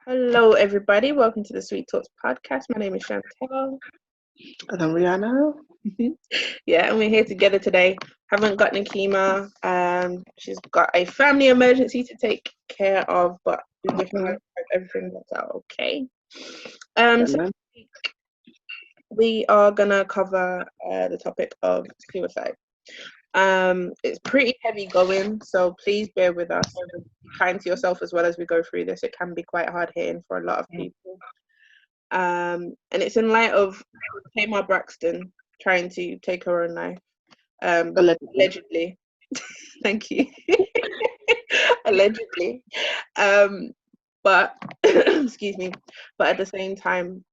Hello, everybody. Welcome to the Sweet Talks podcast. My name is Chantel. And then Rihanna. Yeah, and we're here together today. Haven't got Nakima. She's got a family emergency to take care of, but we wish her everything works out okay. So we are gonna cover the topic of suicide. It's pretty heavy going, so please bear with us. Be kind to yourself as well as we go through this. It can be quite hard hitting for a lot of people. And it's in light of Tamar Braxton trying to take her own life. Allegedly. Thank you. Allegedly. But excuse me. But at the same time,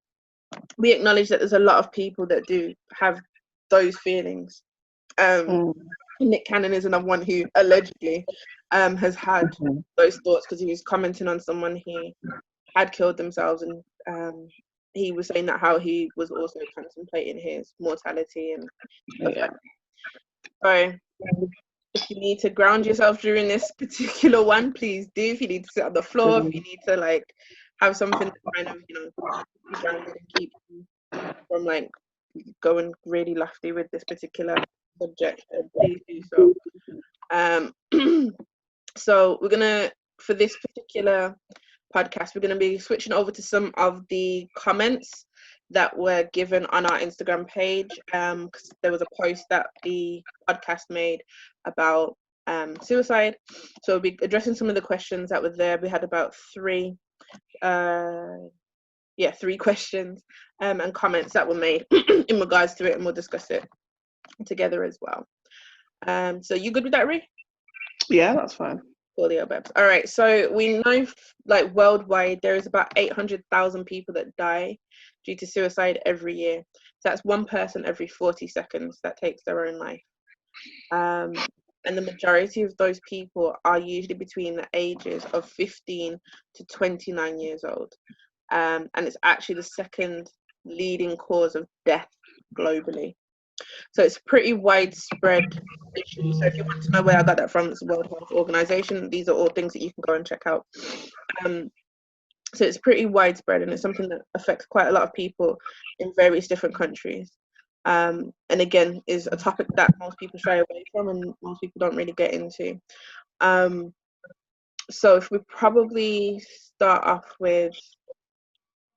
we acknowledge that there's a lot of people that do have those feelings. Nick Cannon is another one who allegedly has had those thoughts because he was commenting on someone he had killed themselves, and he was saying that how he was also contemplating his mortality and stuff like that. So if you need to ground yourself during this particular one, please do. If you need to sit on the floor, if you need to like have something to kind of, be grounded and keep you from like going really lofty with this particular subject, please do so. So we're gonna, for this particular podcast, we're going to be switching over to some of the comments that were given on our Instagram page, because there was a post that the podcast made about suicide. So we'll be addressing some of the questions that were there. We had about three questions and comments that were made in regards to it, and we'll discuss it together as well. So you good with that, Ree? Yeah, that's fine. All right, so we know, like, worldwide there is about 800,000 people that die due to suicide every year. So that's one person every 40 seconds that takes their own life. And the majority of those people are usually between the ages of 15 to 29 years old. And it's actually the second leading cause of death globally. So it's pretty widespread issue. So if you want to know where I got that from, it's the World Health Organization. These are all things that you can go and check out. So it's pretty widespread, and it's something that affects quite a lot of people in various different countries. And again, is a topic that most people shy away from and most people don't really get into. So if we probably start off with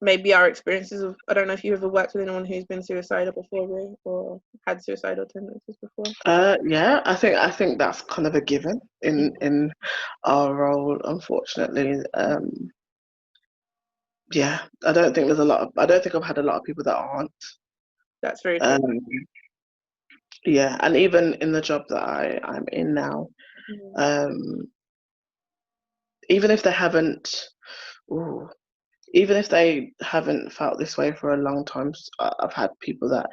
maybe our experiences of, I don't know if you ever worked with anyone who's been suicidal before, Ray, or had suicidal tendencies before. Yeah, I think that's kind of a given in our role, unfortunately. Yeah, I don't think I've had a lot of people that aren't. That's very true. Yeah, and even in the job that I'm in now, even if they haven't felt this way for a long time, I've had people that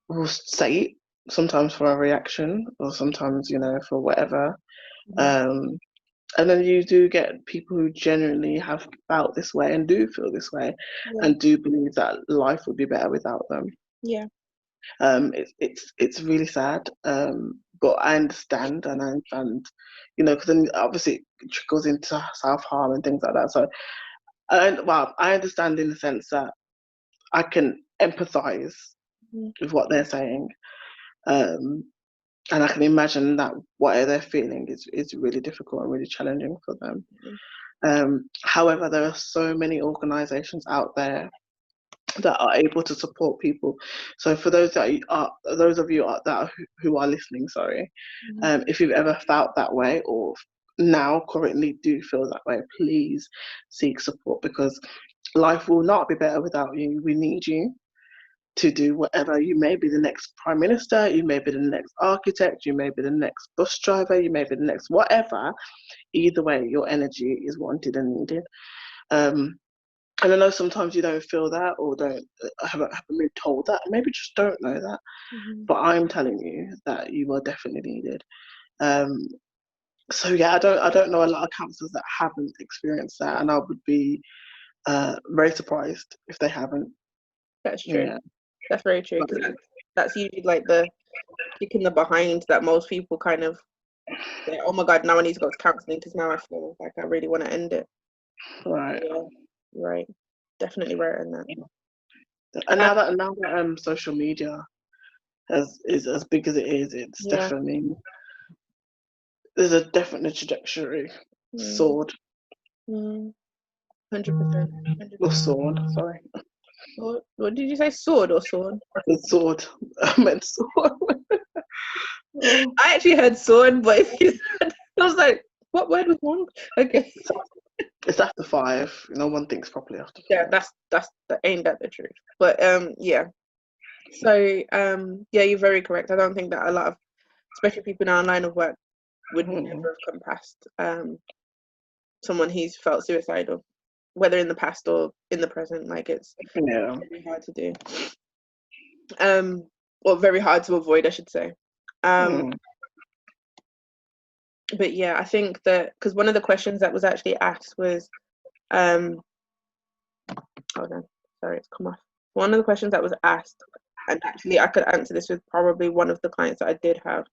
will say it, sometimes for a reaction or sometimes, for whatever. And then you do get people who genuinely have felt this way and do feel this way and do believe that life would be better without them. Yeah. It's really sad. But I understand, because then obviously it trickles into self-harm and things like that. So, I understand in the sense that I can empathize with what they're saying. And I can imagine that whatever they're feeling is really difficult and really challenging for them. However, there are so many organisations out there that are able to support people. So for those of you who are listening, if you've ever felt that way or now currently do feel that way, please seek support, because life will not be better without you. We need you to do whatever. You may be the next prime minister, you may be the next architect, you may be the next bus driver, you may be the next whatever. Either way, your energy is wanted and needed. And I know sometimes you don't feel that or haven't been told that, and maybe just don't know that. But I'm telling you that you are definitely needed. So yeah, I don't know a lot of counsellors that haven't experienced that, and I would be very surprised if they haven't. That's true. Yeah. That's very true, because that's usually like the kick in the behind that most people kind of say, oh my God, now I need to go to counselling because now I feel like I really want to end it. Right. Yeah, right. Definitely right in that. And now that social media is as big as it is, it's Yeah. definitely, there's a definite trajectory. Mm, Sword. 100%. Or 100%. sword, sorry. What did you say? Sword or sword? It's sword. I meant sword. Oh. I actually heard sword, but if you said, I was like, what word was wrong? Okay. It's after 5. No one thinks properly after 5. Yeah, that ain't that the truth. But yeah. So yeah, you're very correct. I don't think that a lot of, especially people in our line of work, would never have come past someone who's felt suicidal, whether in the past or in the present. Like, it's very hard to do. Or very hard to avoid, I should say. But yeah, I think that because one of the questions that was actually asked was, hold on, sorry, it's come off. One of the questions that was asked, and actually I could answer this with probably one of the clients that I did have,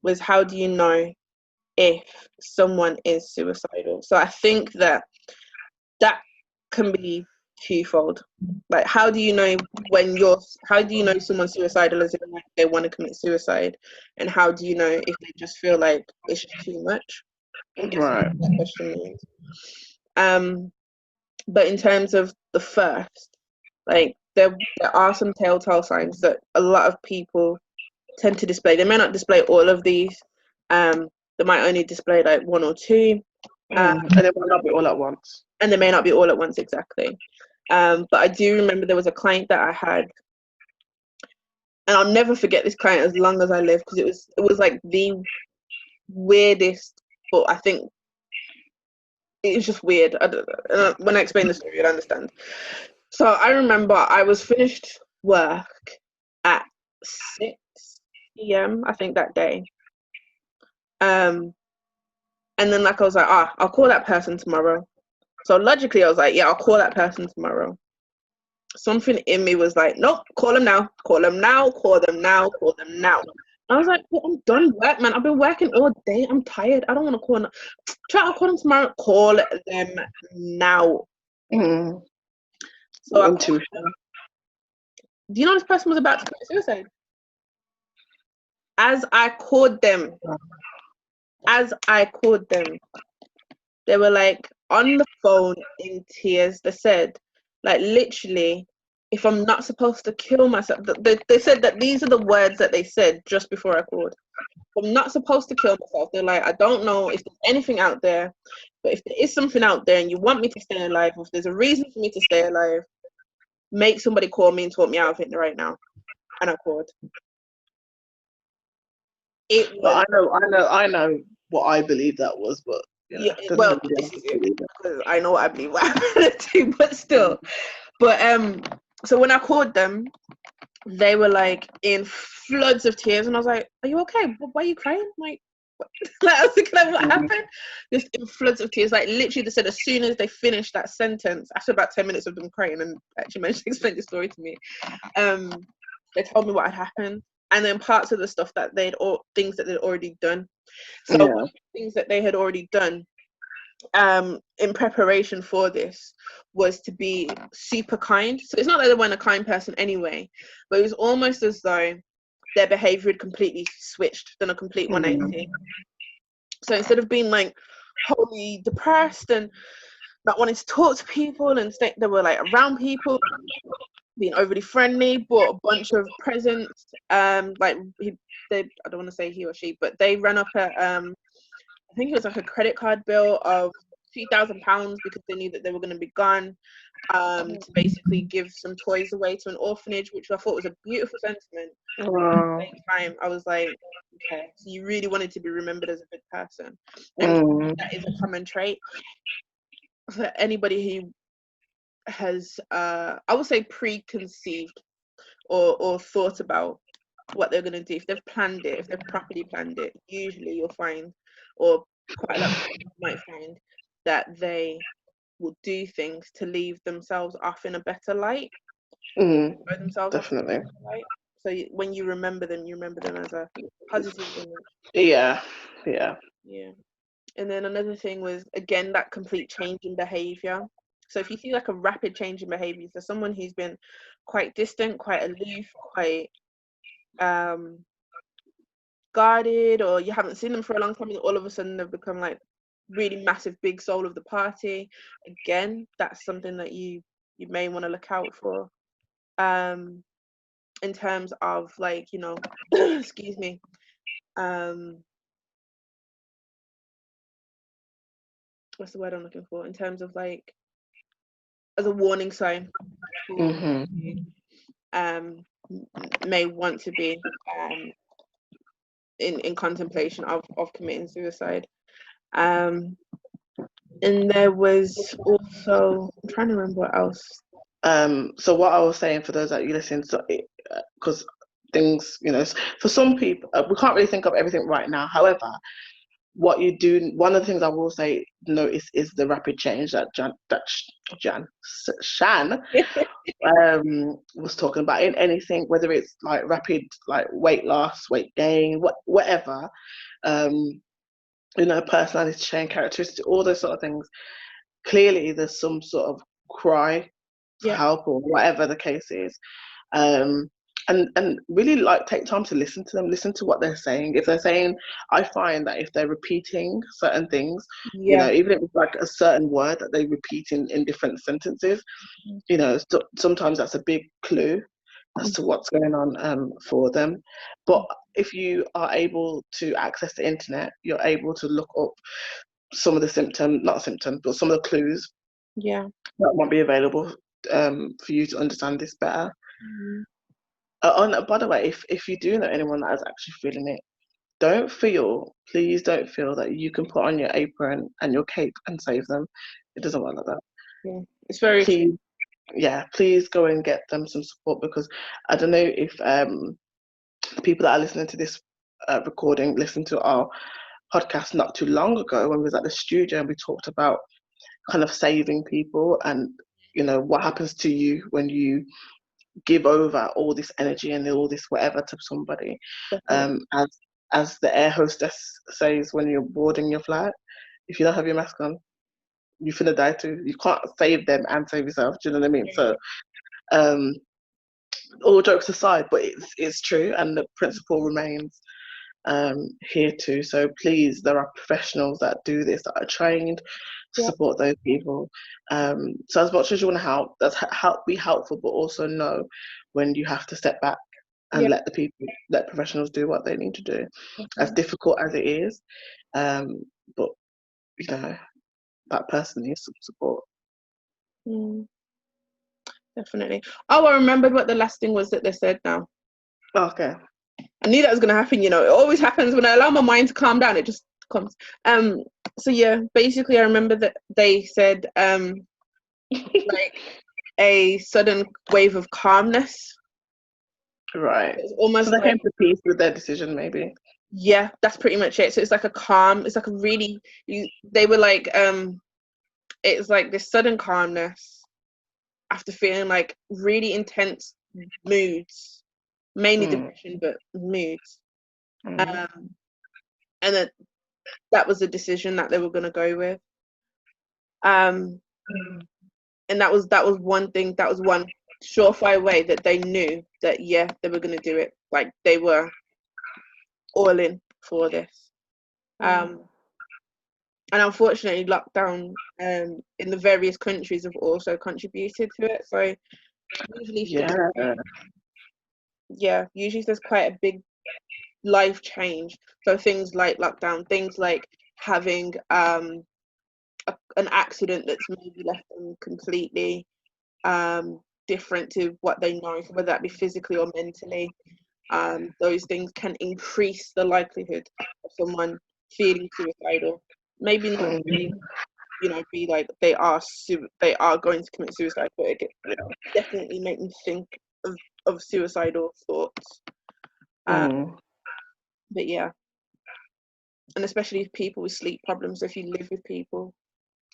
was how do you know if someone is suicidal? So I think that can be twofold. Like, how do you know how do you know someone's suicidal as in like they want to commit suicide, and how do you know if they just feel like it's just too much? I guess that's what that question means. But in terms of the first, like there are some telltale signs that a lot of people tend to display. They may not display all of these. They might only display like one or two. And it might not be all at once. And they may not be all at once, exactly. But I do remember there was a client that I had, and I'll never forget this client as long as I live, because it was like the weirdest, but I think it was just weird. When I explain the story, you'll understand. So I remember I was finished work at 6 p.m. I think that day. And then like I was like, I'll call that person tomorrow. So logically I was like, yeah, I'll call that person tomorrow. Something in me was like, nope, call them now, call them now, call them now, call them now. I was like, well, I'm done work, man. I've been working all day. I'm tired. I don't want to call them. Try to call them tomorrow. Call them now. So I called them. Do you know this person was about to commit suicide? As I called them, they were like on the phone in tears. They said, like, literally, if I'm not supposed to kill myself, they said that these are the words that they said just before I called. If I'm not supposed to kill myself, they're like, I don't know if there's anything out there, but if there is something out there and you want me to stay alive, if there's a reason for me to stay alive, make somebody call me and talk me out of it right now. And I called. But I know what I believe that was, but yeah, well, this is it, because I know what I believe what happened to, but still. But so when I called them, they were like in floods of tears, and I was like, "Are you okay? Why are you crying?" Like, I was thinking, like, what happened? Just in floods of tears. Like, literally, they said as soon as they finished that sentence, after about 10 minutes of them crying, and actually managed to explain the story to me, they told me what had happened, and then parts of the stuff that things that they'd already done. So things that they had already done in preparation for this was to be super kind. So it's not that they weren't a kind person anyway, but it was almost as though their behavior had completely switched, done a complete 180. So instead of being like wholly depressed and not wanting to talk to people and they were like around people, being overly friendly, bought a bunch of presents. Like I don't want to say he or she, but they ran up I think it was like a credit card bill of £2,000 because they knew that they were going to be gone, to basically give some toys away to an orphanage, which I thought was a beautiful sentiment. At the same time, I was like, okay, so you really wanted to be remembered as a good person. And that is a common trait for anybody who has, I would say, preconceived or thought about what they're going to do. If they've planned it, if they've properly planned it, usually you'll find, or quite a lot of people might find, that they will do things to leave themselves off in a better light. Definitely. Light. So when you remember them as a positive image. Yeah. Yeah. And then another thing was, again, that complete change in behavior. So if you see like a rapid change in behavior, so someone who's been quite distant, quite aloof, quite um, guarded, or you haven't seen them for a long time, and all of a sudden they've become like really massive, big soul of the party. Again, that's something that you may want to look out for. In terms of like, excuse me, what's the word I'm looking for? In terms of like, as a warning sign for Mm-hmm. may want to be in contemplation of committing suicide. And there was also, I'm trying to remember what else. So what I was saying for those that you listen to, because things, for some people, we can't really think of everything right now. However, what you do, one of the things I will say notice is the rapid change that Shan was talking about in anything, whether it's like rapid, like weight loss, weight gain, whatever, personality change, characteristics, all those sort of things. Clearly, there's some sort of cry for help or whatever the case is. And really like take time to listen to them, listen to what they're saying. If they're saying, I find that if they're repeating certain things, even if it's like a certain word that they repeat in different sentences, sometimes that's a big clue as to what's going on for them. But if you are able to access the internet, you're able to look up some of the not symptoms, but some of the clues that might be available for you to understand this better. By the way, if you do know anyone that is actually feeling it, please don't feel that you can put on your apron and your cape and save them. It doesn't work like that. Yeah, it's very please, please go and get them some support, because I don't know if people that are listening to this recording listened to our podcast not too long ago when we was at the studio and we talked about kind of saving people and what happens to you when you give over all this energy and all this whatever to somebody. As the air hostess says when you're boarding your flight, if you don't have your mask on, you're finna die too. You can't save them and save yourself. Do you know what I mean? So all jokes aside, but it's true, and the principle remains here too. So please, there are professionals that do this, that are trained to support those people. So as much as you want to help, be helpful, but also know when you have to step back and let professionals do what they need to do. As difficult as it is, but that person needs some support. Definitely. Oh, I remembered what the last thing was that they said now. Okay. I knew that was going to happen. It always happens when I allow my mind to calm down. It just comes. So yeah, basically, I remember that they said like a sudden wave of calmness. Right. It's almost so they came to peace with their decision, maybe. Yeah, that's pretty much it. So it's like a calm. It's like a really. They were like it's like this sudden calmness after feeling like really intense moods, mainly depression, but moods. And that was a decision that they were going to go with. And that was one thing. That was one surefire way that they knew that they were going to do it. Like they were all in for this. And unfortunately, lockdown in the various countries have also contributed to it. So usually, usually there's quite a big life change. So things like lockdown, things like having an accident that's maybe left them completely different to what they know, so whether that be physically or mentally. Those things can increase the likelihood of someone feeling suicidal. Maybe not be like they are going to commit suicide, but it definitely make me think of suicidal thoughts. But yeah, and especially people with sleep problems. If you live with people,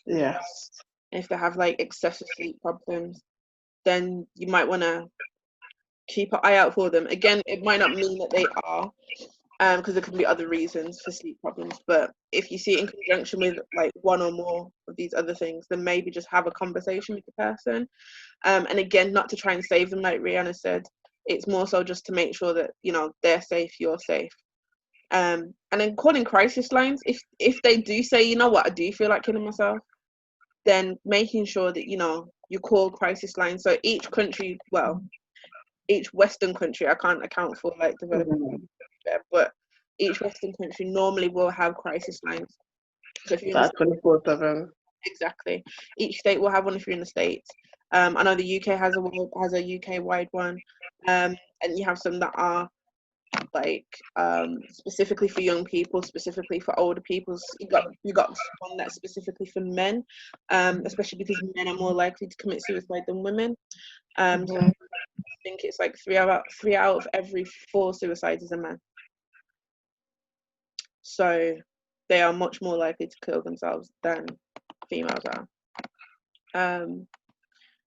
if they have like excessive sleep problems, then you might want to keep an eye out for them. Again, it might not mean that they are because there can be other reasons for sleep problems. But if you see it in conjunction with like one or more of these other things, then maybe just have a conversation with the person. And again, not to try and save them, like Rihanna said. It's more so just to make sure that, you know, they're safe, you're safe. And then calling crisis lines. If they do say, you know what, I do feel like killing myself, then making sure that, you know, you call crisis lines. So each country, well, each Western country, I can't account for like developing, but each Western country normally will have crisis lines. So if you're in the 24/7. exactly, each state will have one if you're in the States. I know the UK has a UK wide one, and you have some that are like specifically for young people, specifically for older people. You got one that's specifically for men, especially because men are more likely to commit suicide than women. So I think it's like three out of every 4 suicides is a man. So they are much more likely to kill themselves than females are.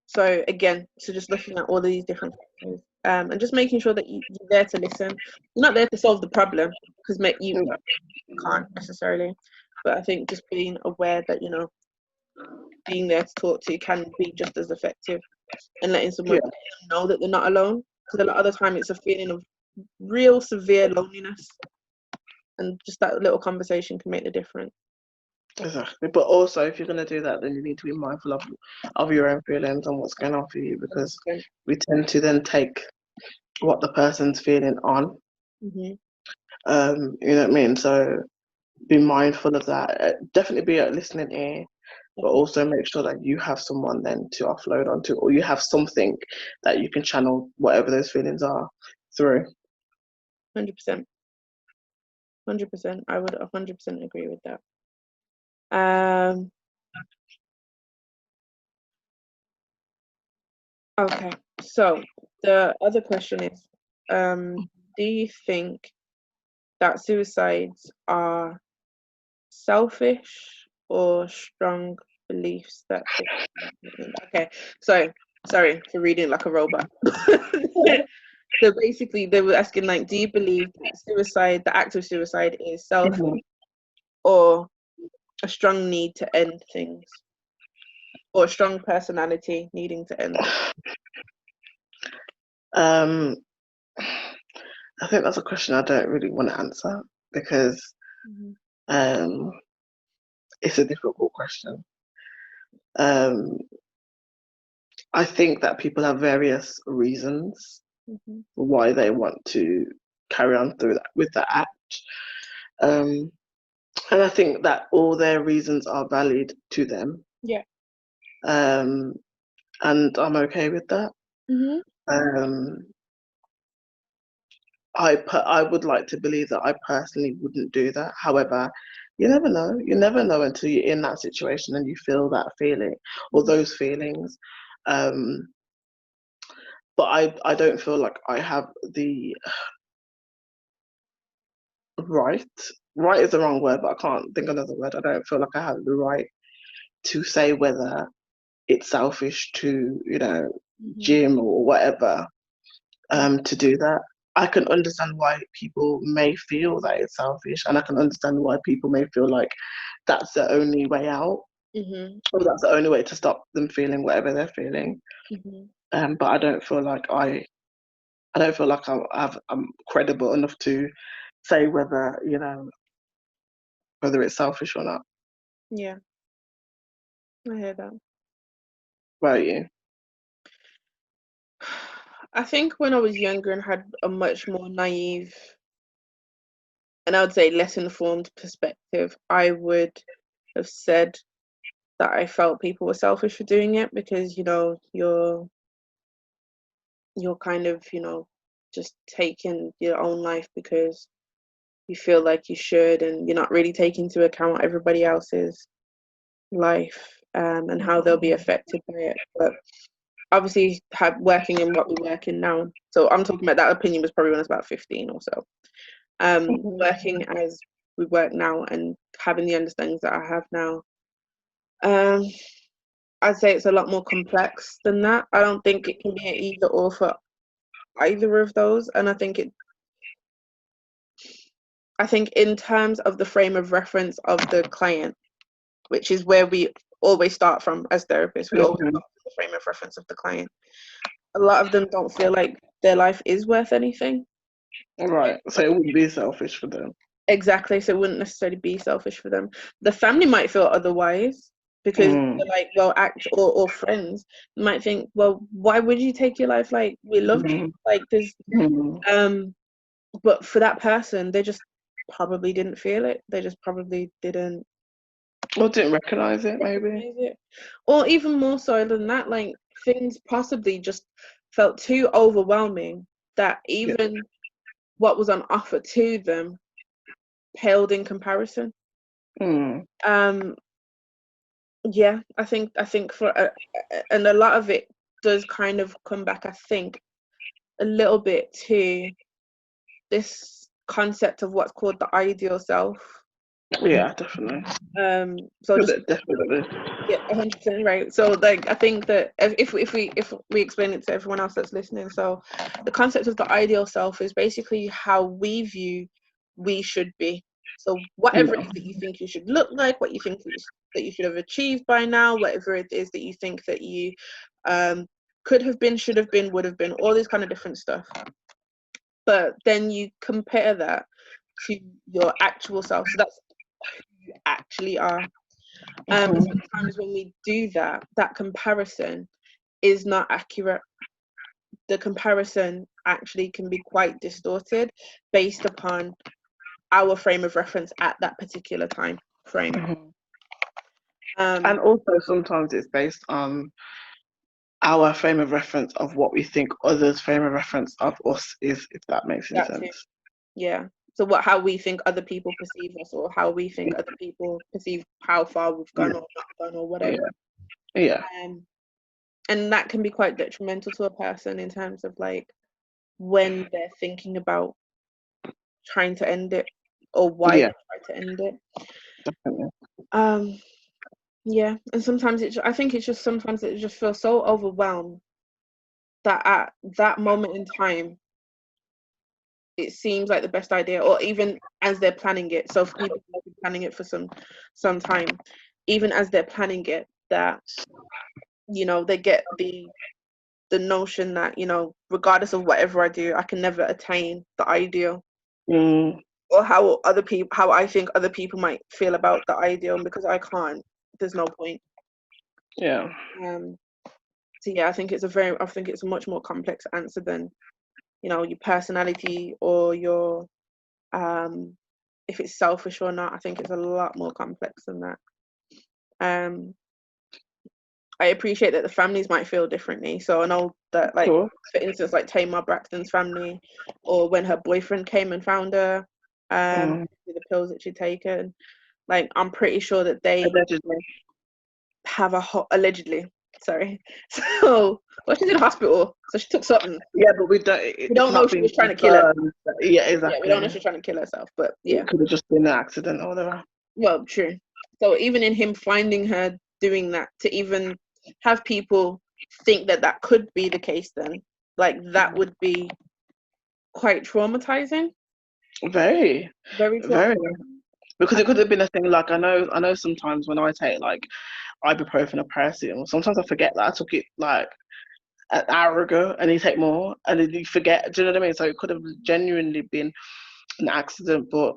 So again, so just looking at all of these different factors, and just making sure that you're there to listen. You're not there to solve the problem, because you can't necessarily. But I think just being aware that, you know, being there to talk to can be just as effective, and letting someone know that they're not alone. Because a lot of the time it's a feeling of real severe loneliness, and just that little conversation can make the difference. Exactly. But also, if you're going to do that, then you need to be mindful of your own feelings and what's going on for you, because we tend to then take what the person's feeling on. Mm-hmm. You know what I mean? So be mindful of that. Definitely be a listening ear, but also make sure that you have someone then to offload onto, or you have something that you can channel whatever those feelings are through. 100%. 100%. I would 100% agree with that. Okay, so the other question is, do you think that suicides are selfish or strong beliefs that okay, so sorry for reading like a robot. So basically they were asking, like, do you believe that suicide, the act of suicide, is selfish or a strong need to end things, or a strong personality needing to end things? I think that's a question I don't really want to answer, because it's a difficult question. I think that people have various reasons why they want to carry on through that with the act. And I think that all their reasons are valid to them. Yeah. And I'm okay with that. I would like to believe that I personally wouldn't do that. However, you never know. You never know until you're in that situation and you feel that feeling or those feelings. But I don't feel like I have the right. Right is the wrong word, but I can't think of another word. I don't feel like I have the right to say whether it's selfish to, you know, gym or whatever, to do that. I can understand why people may feel that it's selfish, and I can understand why people may feel like that's the only way out, or that's the only way to stop them feeling whatever they're feeling. But I don't feel like I'm credible enough to say whether, you know, whether it's selfish or not. Yeah, I hear that. What about you? I think when I was younger and had a much more naive, and I would say less informed perspective, I would have said that I felt people were selfish for doing it, because, you know, you're kind of, you know, just taking your own life because you feel like you should, and you're not really taking into account everybody else's life, and how they'll be affected by it. But obviously, working in what we're working now, so I'm talking about that opinion was probably when I was about 15 or so. Working as we work now and having the understandings that I have now, I'd say it's a lot more complex than that. I don't think it can be an either or for either of those, and I think I think in terms of the frame of reference of the client, which is where we always start from as therapists, we always start from the frame of reference of the client. A lot of them don't feel like their life is worth anything. Right. So it wouldn't be selfish for them. Exactly. So it wouldn't necessarily be selfish for them. The family might feel otherwise because they're like, well, or friends might think, well, why would you take your life? Like, we loved you. Like, there's but for that person, they just probably didn't feel it. They just probably didn't. Or didn't recognize it, maybe. Or even more so than that, like things possibly just felt too overwhelming that even what was on offer to them paled in comparison. Yeah, I think for and a lot of it does kind of come back, I think, a little bit to this concept of what's called the ideal self. Yeah, definitely. So just definitely. yeah, 100% right. So like I think that if we explain it to everyone else that's listening, so the concept of the ideal self is basically how we view we should be. So whatever it is that you think you should look like, what you think that you should have achieved by now, whatever it is that you think that you could have been, should have been, would have been, all this kind of different stuff. But then you compare that to your actual self. So that's who you actually are. Sometimes when we do that, that comparison is not accurate. The comparison actually can be quite distorted based upon our frame of reference at that particular time frame. And also sometimes it's based on our frame of reference of what we think others' frame of reference of us is, if that makes any sense. Yeah. So how we think other people perceive us, or how we think other people perceive how far we've gone or not gone or whatever. Yeah. And that can be quite detrimental to a person in terms of like when they're thinking about trying to end it or why they try to end it. Definitely. Yeah, and sometimes I think it's just sometimes it just feels so overwhelmed that at that moment in time it seems like the best idea, or even as they're planning it. So for people who've been planning it for some time, even as they're planning it, that they get the notion that regardless of whatever I do, I can never attain the ideal, or how I think other people might feel about the ideal, and because I can't, there's no point. Yeah. So yeah, I think it's a much more complex answer than your personality or your if it's selfish or not. I think it's a lot more complex than that. I appreciate that the families might feel differently. So I know that, like, for instance, like Tamar Braxton's family, or when her boyfriend came and found her, the pills that she'd taken, like, I'm pretty sure that they have allegedly. Sorry. So, well, she's in hospital, so she took something. Yeah, but we don't know if she was trying to kill her. Yeah, exactly. Yeah, we don't know if she's trying to kill herself, but yeah. It could have just been an accident or whatever. Well, true. So even in him finding her doing that, to even have people think that could be the case, then like that would be quite traumatizing. Very Traumatizing. Because it could have been a thing like I know sometimes when I take like ibuprofen or paracetamol, sometimes I forget that I took it like an hour ago and you take more and then you forget. Do you know what I mean? So it could have genuinely been an accident, but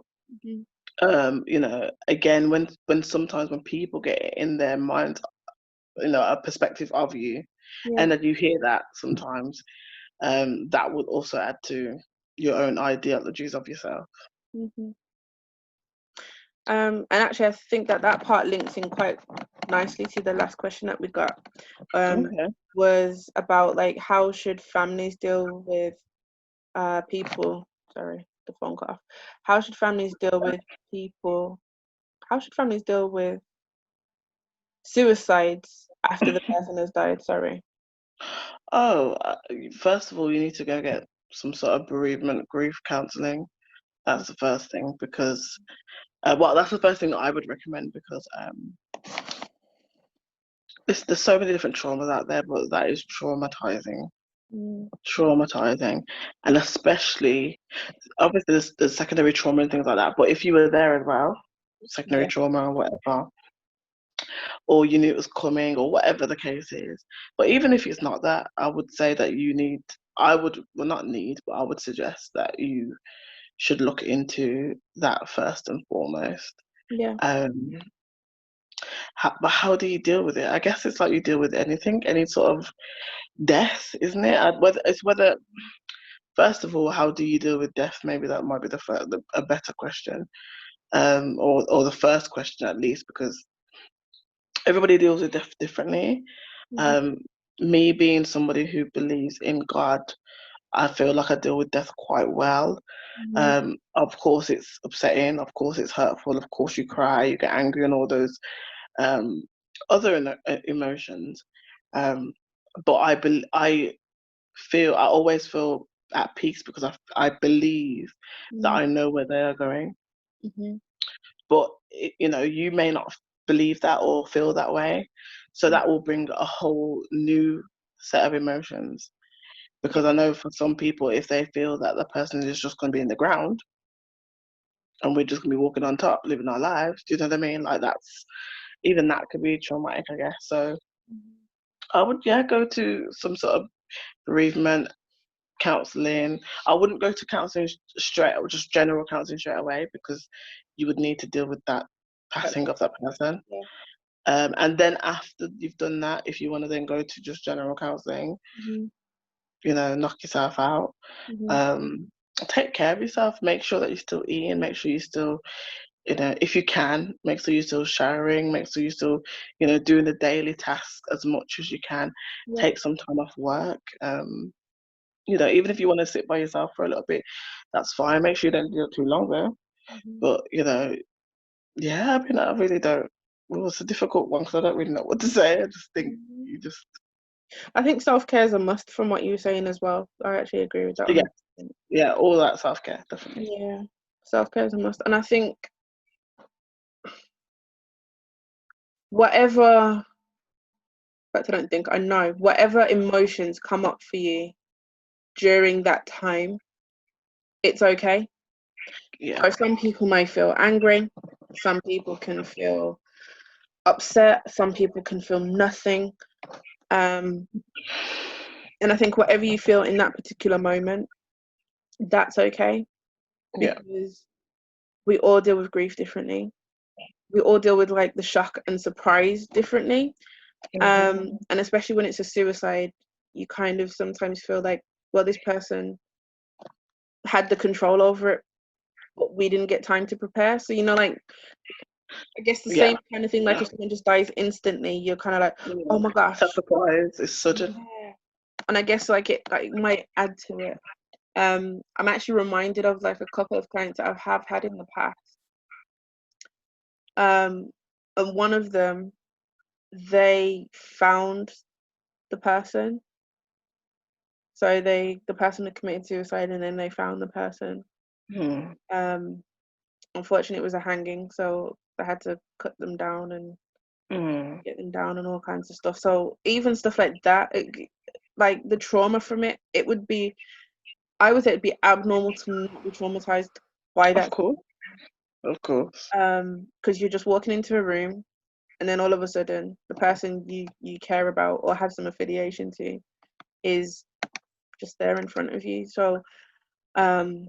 again, when sometimes when people get in their minds, a perspective of you, and then you hear that sometimes, that would also add to your own ideologies of yourself. And actually, I think that part links in quite nicely to the last question that we got. Was about like how should families deal with people. Sorry, the phone cut off. How should families deal with people? How should families deal with suicides after the person has died? Sorry. Oh, first of all, you need to go get some sort of bereavement grief counselling. That's the first thing, because that's the first thing that I would recommend, because there's so many different traumas out there, but that is traumatizing. traumatizing, and especially obviously there's secondary trauma and things like that. But if you were there as well, secondary Yeah. trauma or whatever, or you knew it was coming, or whatever the case is. But even if it's not that, I would say that I would, well, not need, but I would suggest that you should look into that first and foremost. Yeah. Um, but how do you deal with it? I guess it's like you deal with anything, any sort of death, isn't it? Whether first of all, how do you deal with death? Maybe that might be a better question, or the first question at least, because everybody deals with death differently. Mhm. Um, Me being somebody who believes in God, I feel like I deal with death quite well. Mhm. Of course, it's upsetting. Of course, it's hurtful. Of course, you cry, you get angry, and all those um, other emotions. Um, but I always feel at peace because I believe that Mhm. I know where they are going. Mhm. But you may not believe that or feel that way, so Mhm. that will bring a whole new set of emotions. Yeah. Because I know for some people, if they feel that the person is just going to be in the ground and we're just going to be walking on top, living our lives, do you know what I mean? Like even that could be traumatic, I guess. So Mhm. I would, yeah, go to some sort of bereavement counselling. I wouldn't go to counselling straight, or just general counselling straight away, because you would need to deal with that That passing of person. that person. Yeah. And then after you've done that, if you want to then go to just general counselling, Mhm. knock yourself out. Mhm. Um, Take care of yourself. Make sure that you're still eating. Make sure you still, if you can, make sure you're still showering. Make sure you're still, doing the daily tasks as much as you can. Yeah. Take some time off work. Even if you want to sit by yourself for a little bit, that's fine. Make sure you don't do it too long though. Mhm. But yeah, I mean, I really don't. Well, it's a difficult one because I don't really know what to say. I just think Mhm. you just, I think self-care is a must from what you were saying as well. I actually agree with that yeah, 100%. yeah, all that self care, definitely. Yeah. Self-care is a must. And I think whatever, but I don't think I know, whatever emotions come up for you during that time, it's okay. Yeah, So some people may feel angry, some people can feel upset, some people can feel nothing. Um, and I think whatever you feel in that particular moment, that's okay, yeah, because we all deal with grief differently. We all deal with like the shock and surprise differently. And especially when it's a suicide, you kind of sometimes feel like, well, this person had the control over it, but we didn't get time to prepare. So, like, I guess the yeah, same kind of thing, like yeah. if someone just dies instantly, you're kind of like, Yeah. oh my gosh. Self-surprise is sudden. Yeah. And I guess like it might add to it. I'm actually reminded of like a couple of clients that I have had in the past. And one of them, they found the person. So the person had committed suicide, and then they found the person. Hmm. Um, Unfortunately, it was a hanging, so I had to cut them down and Hmm. get them down and all kinds of stuff. So even stuff like that, like the trauma from it, I would say it'd be abnormal to not be traumatized by Of that. course, of course. Because you're just walking into a room, and then all of a sudden, the person you care about or have some affiliation to is just there in front of you. So um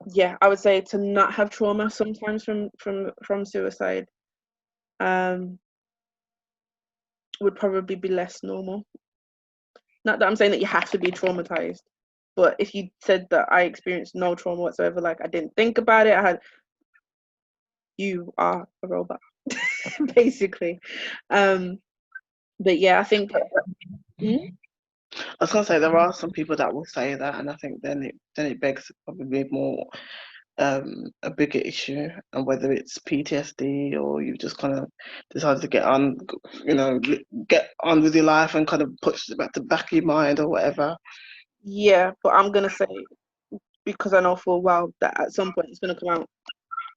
yeah, I would say to not have trauma sometimes from suicide um would probably be less normal. Not that I'm saying that you have to be traumatized, but if you said that I experienced no trauma whatsoever, like I didn't think about it, you are a robot basically. um but yeah, I think. Hmm? I was gonna say there are some people that will say that, and I think then it begs probably more a bigger issue, and whether it's PTSD or you've just kind of decided to get on with your life and kind of push it back to back of your mind or whatever. Yeah, but I'm gonna say, because I know for a while that at some point it's gonna come out.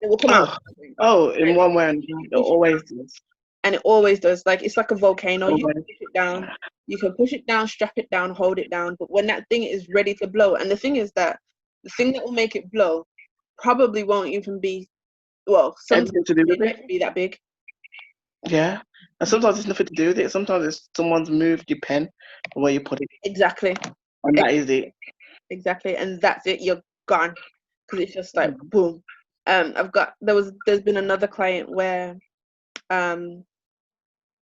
It will come out. Oh, oh, in one way or another, it If always does. and it always does. Like, it's like a volcano. You Always. can push it down, strap it down, hold it down, but when that thing is ready to blow, and the thing is that the thing that will make it blow probably won't even be, well, sometimes Anything to do it with won't it? be that big. Yeah. And sometimes it's nothing to do with it. Sometimes it's someone's moved your pen or where you put it. Exactly. And that is it. Exactly, and that's it. You're gone, because it's just like Mm. boom. There's been another client where um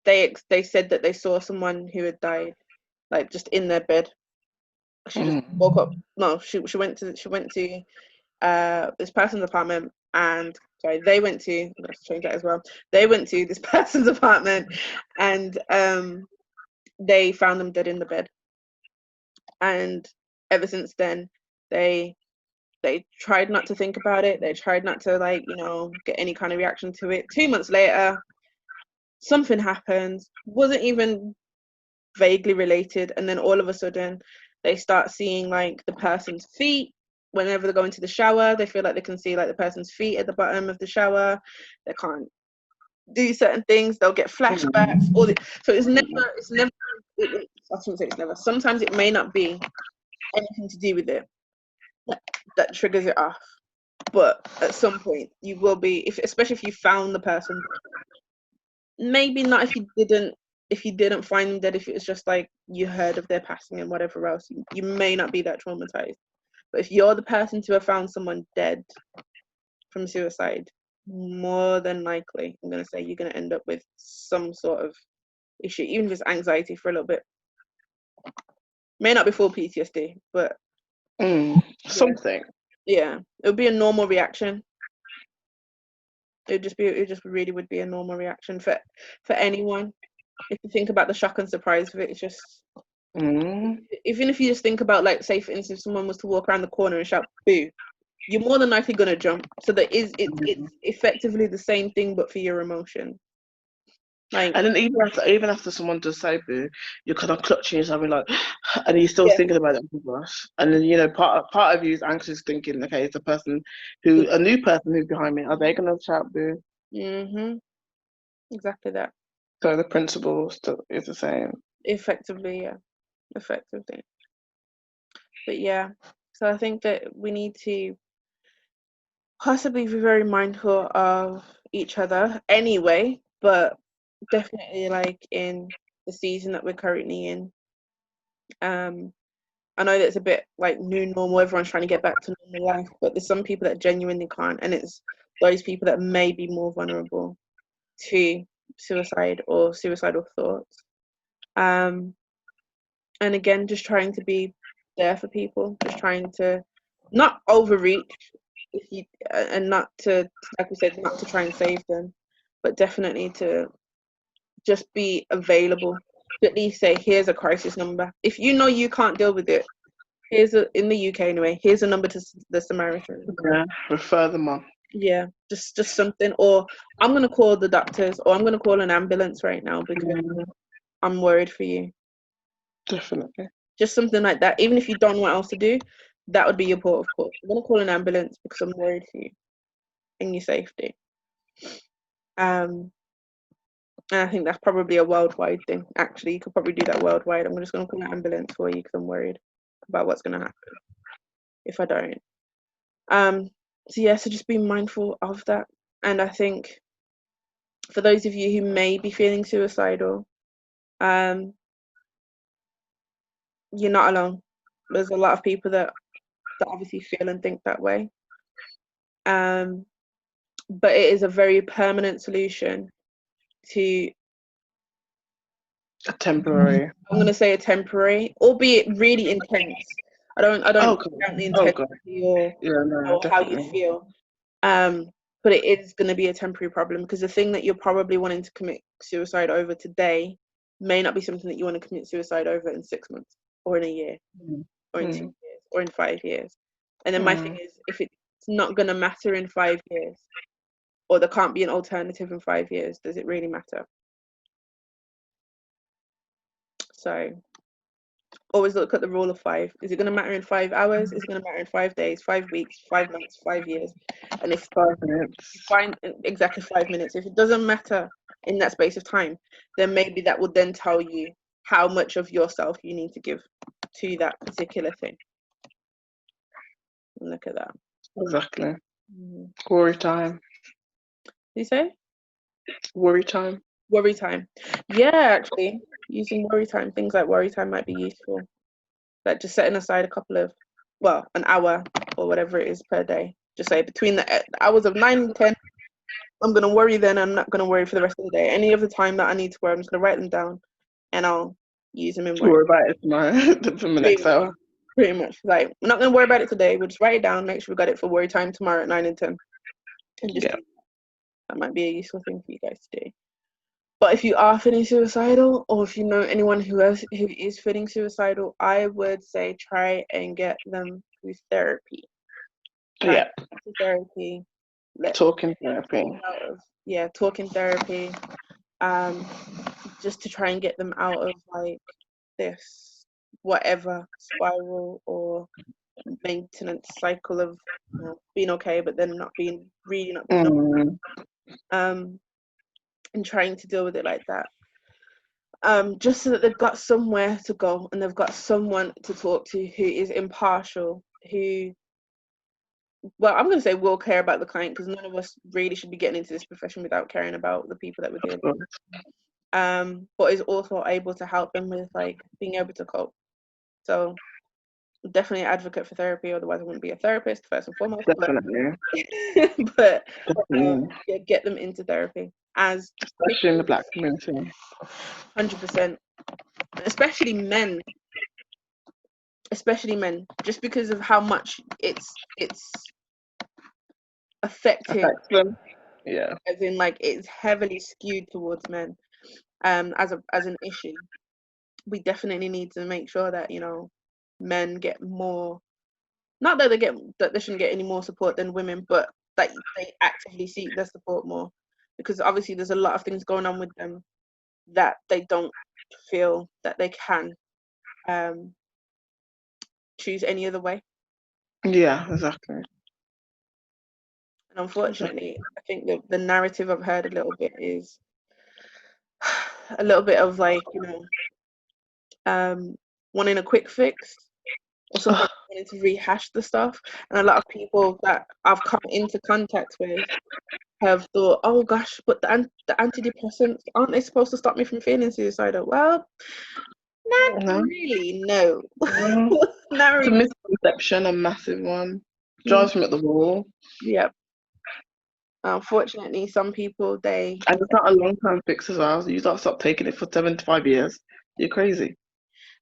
they said that they saw someone who had died, like, just in their bed. She just woke up. No, she went to this person's apartment, and sorry, they went to, let's change that as well. They went to this person's apartment, and they found them dead in the bed. And ever since then, they tried not to think about it. They tried not to, like, get any kind of reaction to it. 2 months later, something happens, wasn't even vaguely related, and then all of a sudden they start seeing, like, the person's feet. Whenever they go into the shower, they feel like they can see, like, the person's feet at the bottom of the shower. They can't do certain things. They'll get flashbacks. So I shouldn't say it's never. Sometimes it may not be anything to do with it that triggers it off, but at some point you will be, especially if you found the person. Maybe not if you didn't find them dead, if it was just like you heard of their passing and whatever else, you may not be that traumatized. But if you're the person to have found someone dead from suicide, more than likely, I'm going to say, you're going to end up with some sort of issue, even if it's anxiety for a little bit. May not be full PTSD, but Something. Yeah, it would be a normal reaction. It just really would be a normal reaction for anyone. If you think about the shock and surprise of it, it's just, even if you just think about, like, say for instance, someone was to walk around the corner and shout "boo," you're more than likely gonna jump. So it's effectively the same thing, but for your emotion. Like, And then even after someone does say boo, you're kind of clutching yourself and like, and you're still yeah, thinking about it. Oh gosh. And then part of you is anxious, thinking, okay, it's a new person who's behind me. Are they gonna shout boo? exactly that. So the principle is the same. Effectively, yeah, effectively. But yeah, so I think that we need to possibly be very mindful of each other anyway, but definitely, like, in the season that we're currently in. I know that's a bit like new normal, everyone's trying to get back to normal life, but there's some people that genuinely can't, and it's those people that may be more vulnerable to suicide or suicidal thoughts. And again, just trying to be there for people, just trying to not overreach, and not to, like we said, not to try and save them, but definitely to just be available. To at least say, here's a crisis number. If you know you can't deal with it, in the UK anyway, here's a number to the Samaritan. Yeah, refer them on. Yeah, just something. Or I'm gonna call the doctors, or I'm gonna call an ambulance right now because I'm worried for you. Definitely. Just something like that. Even if you don't know what else to do, that would be your port of call. I'm gonna call an ambulance because I'm worried for you and your safety. And I think that's probably a worldwide thing. Actually, you could probably do that worldwide. I'm just gonna call an ambulance for you because I'm worried about what's gonna happen if I don't. So yeah, so just be mindful of that. And I think for those of you who may be feeling suicidal, you're not alone. There's a lot of people that obviously feel and think that way. But it is a very permanent solution to, A temporary. I'm gonna say, a temporary, albeit really intense. I don't Oh count the god. Oh god. intensity or Yeah, no, how you definitely. feel. But it is going to be a temporary problem, because the thing that you're probably wanting to commit suicide over today may not be something that you want to commit suicide over in 6 months, or in a year, or in 2 years, or in 5 years. And then my thing is, if it's not going to matter in 5 years, or there can't be an alternative in 5 years, does it really matter? So always look at the rule of 5. Is it going to matter in 5 hours? Is it going to matter in 5 days, 5 weeks, 5 months, 5 years? And if 5 minutes. you find exactly 5 minutes, if it doesn't matter in that space of time, then maybe that will then tell you how much of yourself you need to give to that particular thing. And look at that. Exactly. Worry time. You say? Worry time. Worry time. Yeah, actually, using worry time, things like worry time might be useful. Like just setting aside an hour or whatever it is per day. Just say between the hours of 9 and 10, I'm going to worry then. I'm not going to worry for the rest of the day. Any of the time that I need to worry, I'm just going to write them down and I'll use them in worry. Worry about it tomorrow, for the next hour. Pretty much. Like, we're not going to worry about it today. We'll just write it down, make sure we got it for worry time tomorrow at 9 and 10. And just that might be a useful thing for you guys to do. But if you are feeling suicidal, or if you know anyone who is feeling suicidal, I would say try and get them through therapy. Therapy. Talking therapy. Talking therapy. Just to try and get them out of like this whatever spiral or maintenance cycle of being okay, but then not being okay. And trying to deal with it like that. Just so that they've got somewhere to go and they've got someone to talk to who is impartial, who, well, I'm going to say will care about the client, because none of us really should be getting into this profession without caring about the people that we're dealing with. But is also able to help them with like being able to cope. So definitely an advocate for therapy, otherwise I wouldn't be a therapist first and foremost. Definitely. But get them into therapy, especially in the Black community. 100%. Especially men, just because of how much it's affected them. Yeah, as in like it's heavily skewed towards men as an issue. We definitely need to make sure that men get more, not that they shouldn't get any more support than women, but that they actively seek their support more, because obviously there's a lot of things going on with them that they don't feel that they can choose any other way. Yeah, exactly. And unfortunately, I think the narrative I've heard a little bit is a little bit of like, wanting a quick fix, or sometimes wanting to rehash the stuff. And a lot of people that I've come into contact with have thought, oh gosh, but the antidepressants, aren't they supposed to stop me from feeling suicidal? Well, not really, no. It's a misconception, a massive one. Drives me at the wall. Yep. Unfortunately, some people, and it's not a long-term fix as well. You don't stop taking it for 75 years. You're crazy.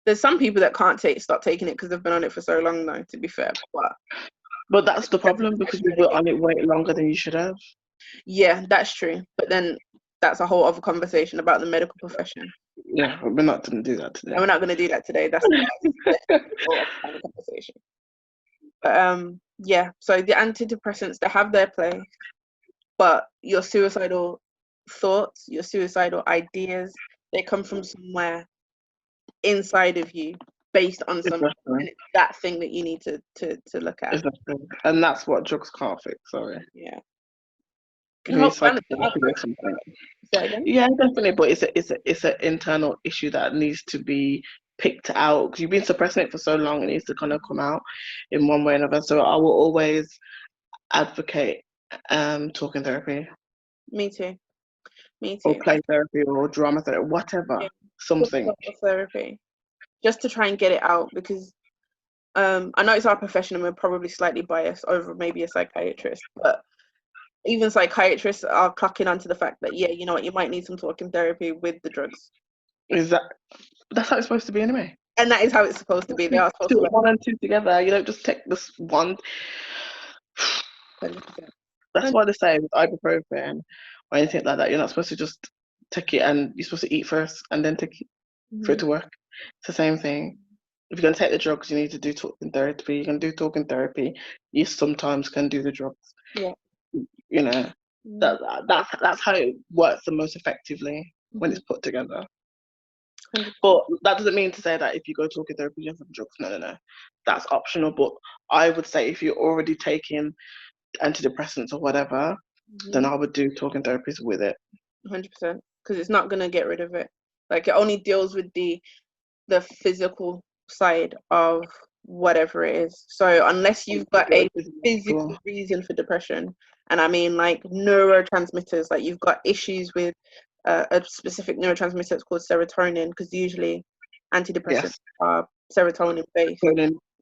There's some people that can't stop taking it because they've been on it for so long now, to be fair. But that's the problem, because you've been on it way longer than you should have. Yeah, that's true. But then that's a whole other conversation about the medical profession. Yeah, but we're not going to do that today. And we're not going to do that today. That's a whole other kind of conversation. But yeah, so the antidepressants, they have their place, but your suicidal thoughts, your suicidal ideas, they come from somewhere inside of you, based on something, and it's that thing that you need to look at. Exactly. And that's what drugs can't fix. Sorry. Yeah. Yeah, definitely. But it's an internal issue that needs to be picked out, because you've been suppressing it for so long. It needs to kind of come out in one way or another. So I will always advocate talking therapy. Me too. Or play therapy or drama therapy, whatever. Something. Therapy. Just to try and get it out, because I know it's our profession and we're probably slightly biased over maybe a psychiatrist, but even psychiatrists are clocking onto the fact that, you know what, you might need some talking therapy with the drugs. That's how it's supposed to be anyway. And that is how it's supposed to be. They are supposed to one and two together. You don't just take this one. 100%. That's why they say with ibuprofen or anything like that, you're not supposed to just take it, and you're supposed to eat first and then take it for it to work. It's the same thing. If you're going to take the drugs, you need to do talking therapy. You can do talking therapy. You sometimes can do the drugs. Yeah. You know, that's how it works the most effectively when it's put together. 100%. But that doesn't mean to say that if you go talking therapy, you have drugs. No. That's optional. But I would say if you're already taking antidepressants or whatever, then I would do talking therapies with it. 100%, because it's not gonna get rid of it. Like, it only deals with the physical side of whatever it is. So unless you've got a physical reason for depression, and I mean like neurotransmitters, like you've got issues with a specific neurotransmitter that's called serotonin, because usually antidepressants are serotonin based.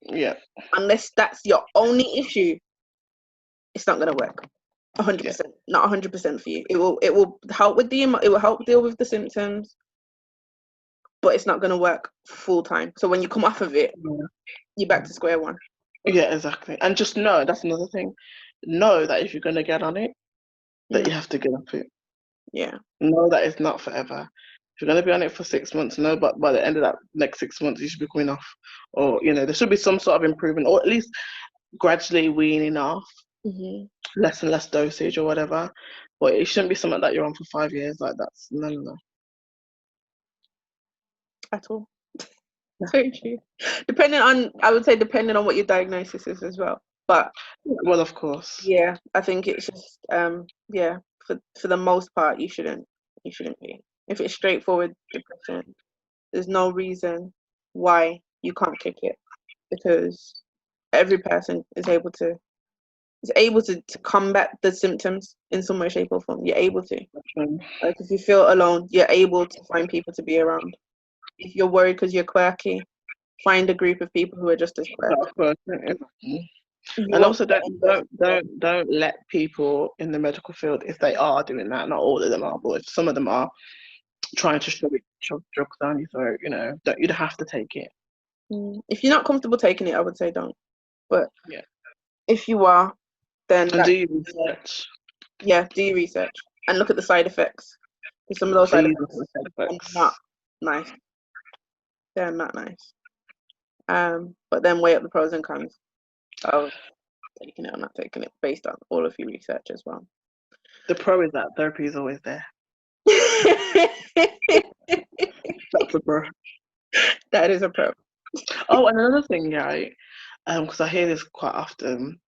Yeah. Unless that's your only issue, it's not going to work. 100%, not 100% for you. It will help with it will help deal with the symptoms, but it's not going to work full time. So when you come off of it, you're back to square one. Yeah, exactly. And just know, that's another thing. Know that if you're going to get on it, that you have to get off it. Yeah. Know that it's not forever. If you're going to be on it for 6 months, know, but by the end of that next 6 months, you should be coming off. Or, there should be some sort of improvement, or at least gradually weaning off. Less and less dosage or whatever. But it shouldn't be something that you're on for 5 years. Like, that's no. At all. Very true. Depending on what your diagnosis is as well. But well, of course. Yeah, I think it's just for the most part you shouldn't be. If it's straightforward depression, there's no reason why you can't kick it, because every person is able to combat the symptoms in some way, shape or form. You're able to. Like, if you feel alone, you're able to find people to be around. If you're worried because you're quirky, find a group of people who are just as quirky. And also don't let people in the medical field, if they are doing that, not all of them are, but if some of them are trying to shove drugs down your throat, you don't have to take it. If you're not comfortable taking it, I would say don't. But if you are, then do your research. Yeah, do your research and look at the side effects. Because some of those side effects are not nice. They're not nice. But then weigh up the pros and cons of taking it or not taking it based on all of your research as well. The pro is that therapy is always there. That's a pro. That is a pro. Oh, and another thing, right? Because I hear this quite often.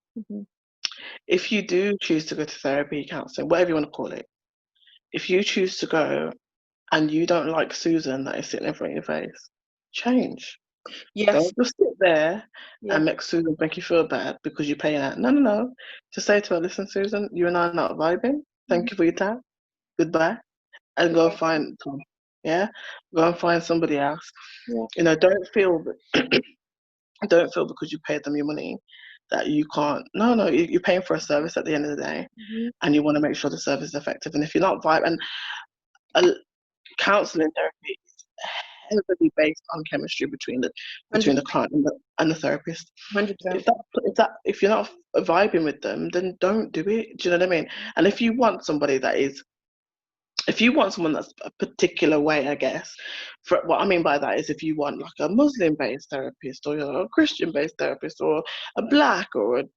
If you do choose to go to therapy, counselling, whatever you want to call it, if you choose to go and you don't like Susan that is sitting in front of your face, change. Yes. Don't just sit there and make Susan make you feel bad because you're paying her. No. Just say to her, listen, Susan, you and I are not vibing. Thank you for your time. Goodbye. And go find Tom. Yeah? Go and find somebody else. Yeah. Don't feel because you paid them your money that you can't. No, you're paying for a service at the end of the day, and you want to make sure the service is effective. And if you're not vibing, and counselling therapy is heavily based on chemistry between the client and the therapist. 100%. If you're not vibing with them, then don't do it. Do you know what I mean? And if you want someone that's a particular way, I guess, what I mean by that is if you want like a Muslim-based therapist or a Christian-based therapist or a Black or an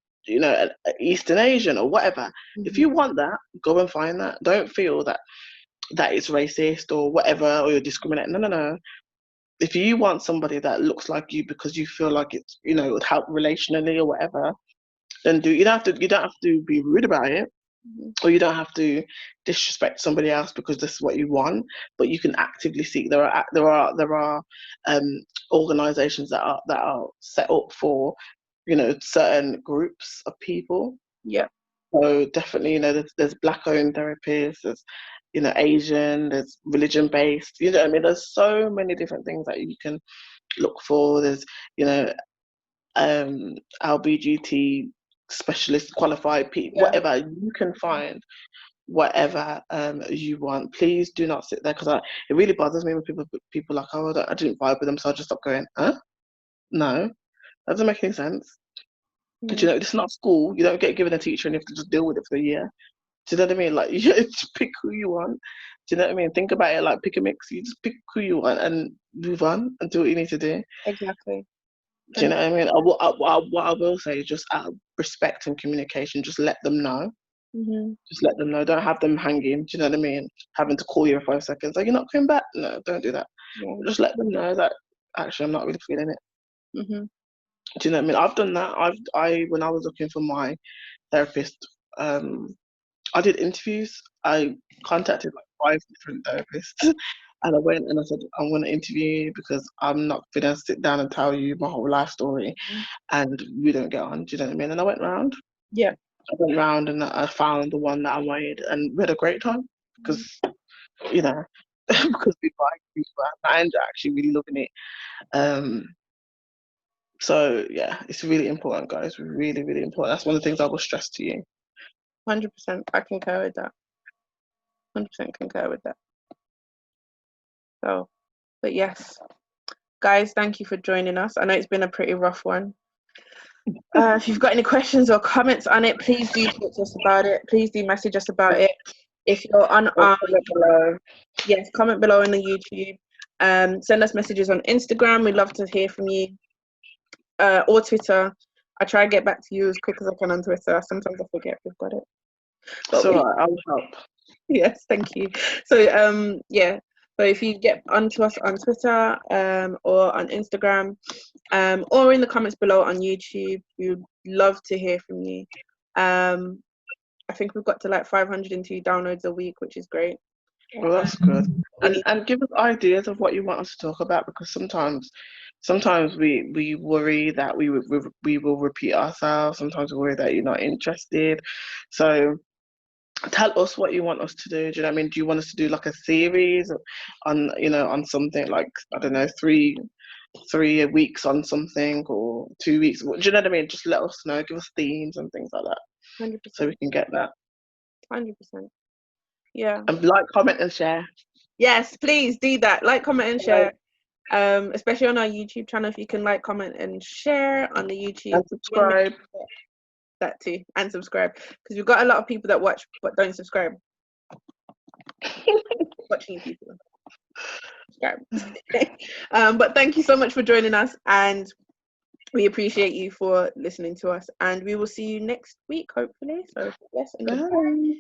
Eastern Asian or whatever, if you want that, go and find that. Don't feel that it's racist or whatever, or you're discriminating. No. If you want somebody that looks like you because you feel like it's, would help relationally or whatever, then you don't have to be rude about it. Or you don't have to disrespect somebody else because this is what you want, but you can actively seek. There are organisations that are set up for certain groups of people. Yeah. So definitely, there's Black-owned therapists, there's Asian, there's religion-based. I mean, there's so many different things that you can look for. There's LBGT specialist, qualified people, whatever you can find, whatever you want. Please do not sit there, because it really bothers me when people like, oh, I didn't vibe with them, so I just stopped going. No, that doesn't make any sense. It's not school. You don't get given a teacher and you have to just deal with it for a year. Do you know what I mean? Like, you just pick who you want. Do you know what I mean? Think about it like pick a mix. You just pick who you want and move on and do what you need to do. Exactly. Do you know what I mean? What I will say is, just out of respect and communication, just let them know. Just let them know. Don't have them hanging. Do you know what I mean? Having to call you in 5 seconds. Like, you're not coming back? No, don't do that. Just let them know that actually I'm not really feeling it. Do you know what I mean? I've done that. When I was looking for my therapist, I did interviews. I contacted like 5 different therapists. And I went and I said, I'm going to interview you because I'm not going to sit down and tell you my whole life story and we don't get on. Do you know what I mean? And I went round. Yeah. I went round and I found the one that I wanted, and we had a great time because, you know, because we were actually really loving it. So yeah, it's really important, guys. Really, really important. That's one of the things I will stress to you. 100%. I concur with that. 100% concur with that. So, but yes, guys, thank you for joining us. I know it's been a pretty rough one. If you've got any questions or comments on it, please do talk to us about it. Please do message us about it. If you're on our Comment below. Yes, comment below on the YouTube. Send us messages on Instagram. We'd love to hear from you. Or Twitter. I try to get back to you as quick as I can on Twitter. Sometimes I forget we've got it. But So I'll help. Yes, thank you. So yeah. So if you get onto us on Twitter or on Instagram or in the comments below on YouTube, we would love to hear from you. I think we've got to like 502 downloads a week, which is great. Well, that's good. And give us ideas of what you want us to talk about, because sometimes we worry that we will repeat ourselves. Sometimes we worry that you're not interested. So tell us what you want us to do. Do you know what I mean? Do you want us to do like a series on, you know, on something like, I don't know, 3 weeks on something, or 2 weeks? Do you know what I mean? Just let us know. Give us themes and things like that. 100%. So we can get that. 100%. Yeah. And like, comment, and share. Yes, please do that. Like, comment, and share. Especially on our YouTube channel, if you can like, comment, and share on the YouTube. And subscribe. That too, and subscribe, because we've got a lot of people that watch but don't subscribe. Watching people. Subscribe. But thank you so much for joining us, and we appreciate you for listening to us, and we will see you next week, hopefully. So yes, and goodbye.